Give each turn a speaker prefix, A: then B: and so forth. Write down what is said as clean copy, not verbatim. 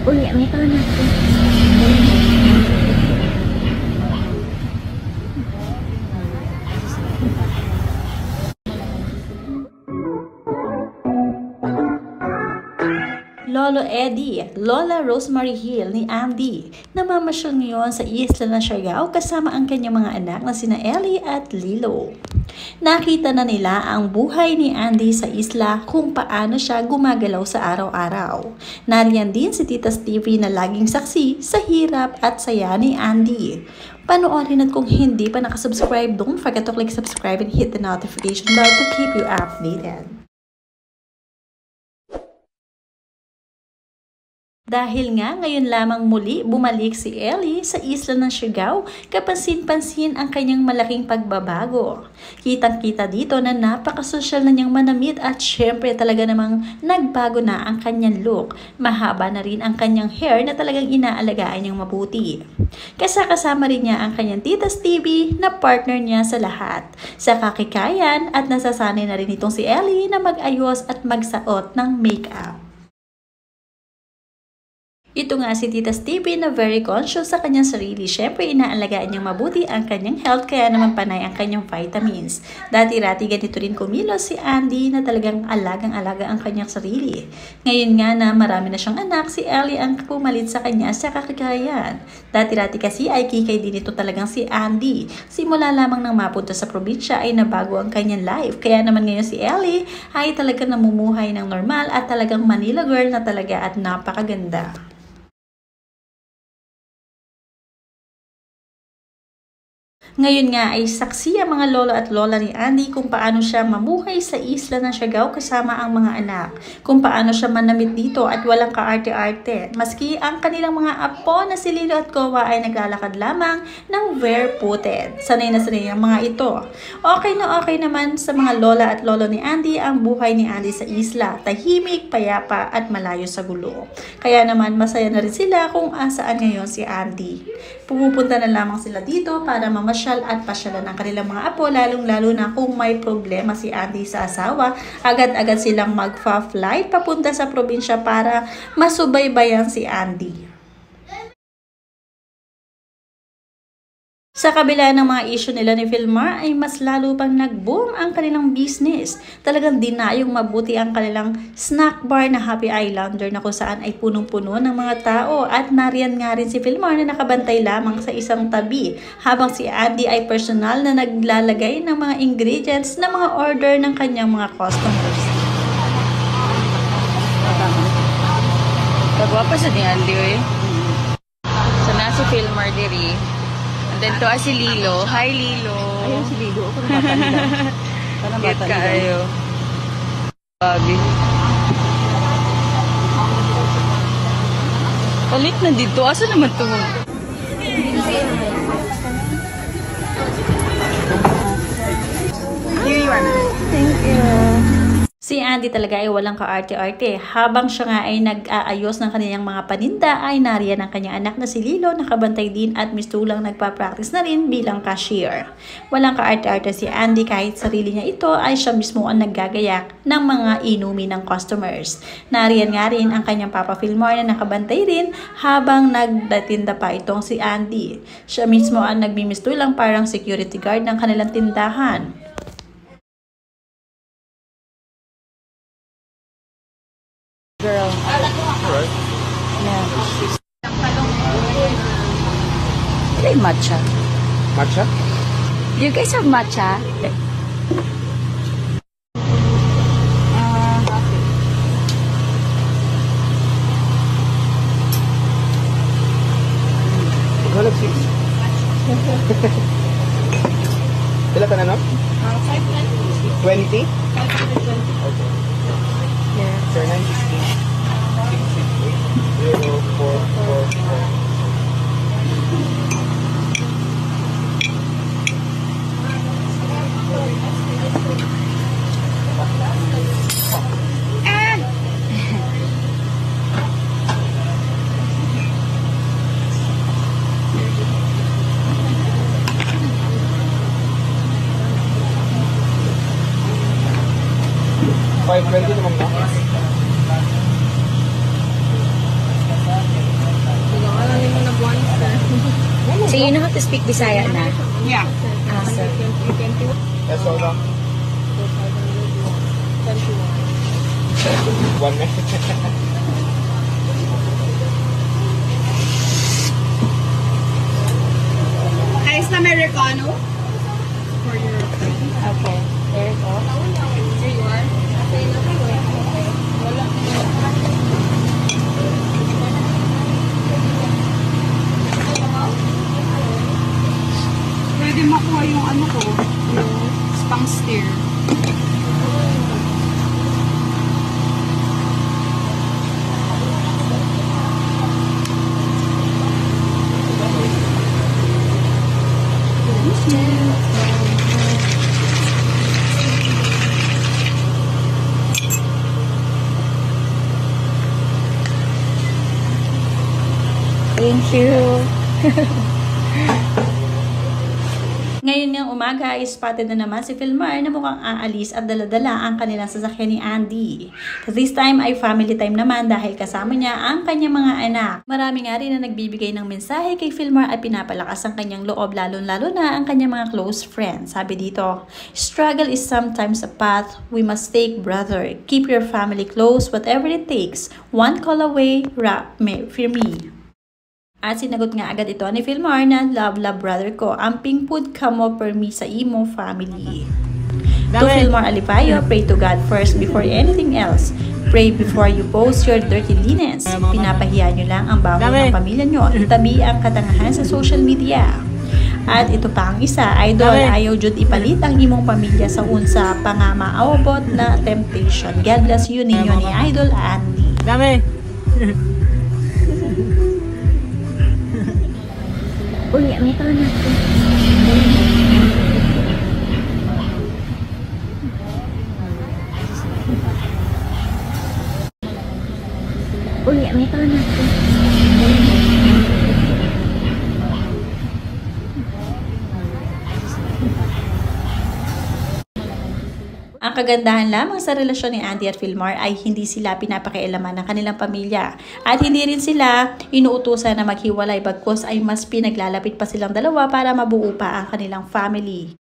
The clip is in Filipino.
A: Uy, may taon na.
B: Lolo Eddie, Lola Rosemary Hill ni Andy, namamasyal ngayon sa isla ng Siargao kasama ang kanyang mga anak na sina Ellie at Lilo. Nakita na nila ang buhay ni Andy sa isla kung paano siya gumagalaw sa araw-araw. Nariyan din si Tita Stevie na laging saksi sa hirap at saya ni Andy. Panoorin at kung hindi pa nakasubscribe, don't forget to click subscribe and hit the notification bell to keep you updated. Dahil nga ngayon lamang muli bumalik si Ellie sa isla ng Siargao, kapansin-pansin ang kanyang malaking pagbabago. Kitang-kita dito na napakasosyal na niyang manamit at syempre talaga namang nagbago na ang kanyang look. Mahaba na rin ang kanyang hair na talagang inaalagaan niyang mabuti. Kasama rin niya ang kanyang Tita Stevie na partner niya sa lahat. Sa kakikayan at nasasanay na rin itong si Ellie na mag-ayos at magsaot ng makeup. Ito nga si Tita Stevie na very conscious sa kanyang sarili. Siyempre, inaalagaan niyang mabuti ang kanyang health kaya naman panay ang kanyang vitamins. Dati-rati ganito rin kumilos si Andy na talagang alagang-alaga ang kanyang sarili. Ngayon nga na marami na siyang anak, si Ellie ang pumalit sa kanya sa kakikayan. Dati-rati kasi ay kikay din ito talagang si Andy. Simula lamang nang mapunta sa probinsya ay nabago ang kanyang life. Kaya naman ngayon si Ellie ay talagang namumuhay ng normal at talagang Manila girl na talaga at napakaganda. Ngayon nga ay saksi ang mga lolo at lola ni Andy kung paano siya mamuhay sa isla ng Siargao kasama ang mga anak. Kung paano siya manamit dito at walang kaarte-arte. Maski ang kanilang mga apo na si Lilo at Kowa ay naglalakad lamang ng barefooted. Sanay na sanay ang mga ito. Okay na okay naman sa mga lola at lolo ni Andy ang buhay ni Andy sa isla. Tahimik, payapa at malayo sa gulo. Kaya naman masaya na rin sila kung asaan ngayon si Andy. Pumupunta na lamang sila dito para mamasyal at pasyalan ang kanilang mga apo, lalong-lalo na kung may problema si Andy sa asawa. Agad-agad silang magfa-flight papunta sa probinsya para masubaybayan si Andy. Sa kabila ng mga issue nila ni Philmar ay mas lalo pang nag-boom ang kanilang business. Talagang dinayong mabuti ang kanilang snack bar na Happy Islander na kung saan ay punong-puno ng mga tao. At nariyan nga rin si Philmar na nakabantay lamang sa isang tabi habang si Andy ay personal na naglalagay ng mga ingredients na mga order ng kanyang mga customers.
C: Kagwapa sa ni Andy eh. Sana si Philmar diri. And then to si Lilo. Hi Lilo.
A: Ayun si Lilo. Ako na bata nila. Parang bata nila.
C: Kayo. Babi. Palit na dito. Asa naman ito? Here you are.
A: Thank you.
B: Si Andy talaga ay walang kaarte-arte. Habang siya nga ay nag-aayos ng kanilang mga paninda, ay nariyan ang kanyang anak na si Lilo, nakabantay din at mistulang nagpa-practice na rin bilang cashier. Walang kaarte-arte si Andy kahit sarili niya ito ay siya mismo ang naggagayak ng mga inumi ng customers. Nariyan nga rin ang kanyang Papa Philmar na nakabantay rin habang nagdatinda pa itong si Andy. Siya mismo ang nagmimistulang parang security guard ng kanilang tindahan.
C: Girl.
D: Alright.
C: Yeah. Play matcha.
D: Matcha?
C: Do you guys have matcha?
D: Galaxy. Pila ka na, no? 20? Okay.
C: Yeah.
D: Sir, 960. 668 0444. $520 naman ba?
B: you know how to speak Bisaya na?
C: Yeah.
B: Awesome.
D: Yes, hold on. 1 minute.
C: Ice Americano.
B: Okay. There you go.
C: Pwede makuha yung ano ko, yung spang steer.
B: Thank you. Ngayon ng umaga ay spotted na naman si Filmar na mukhang aalis at daladala ang kanilang sasakyan ni Andy. This time ay family time naman dahil kasama niya ang kanyang mga anak. Marami nga rin na nagbibigay ng mensahe kay Filmar at pinapalakas ang kanyang loob lalo-lalo na ang kanyang mga close friends. Sabi dito, struggle is sometimes a path we must take, brother. Keep your family close, whatever it takes. One call away, for me. At sinagot nga agad ito ni Filmar na love brother ko, amping pud kamo per me sa imo family. To Filmar Alipayo, pray to God first before anything else. Pray before you post your dirty linens. Pinapahiya nyo lang ang baho ng pamilya nyo. Itabi ang katangahan sa social media. At ito pa ang isa, idol, ayaw jud ipalit ang imong pamilya sa unsa pangamaawbot na temptation. God bless you ninyo ni Idol Andy.
A: Dami!
B: Uy, may tao na. Uy, may tao na. Ang kagandahan lamang sa relasyon ni Andy at Filmar ay hindi sila pinapakialaman ng kanilang pamilya at hindi rin sila inuutusan na maghiwalay bagkus ay mas pinaglalapit pa silang dalawa para mabuo pa ang kanilang family.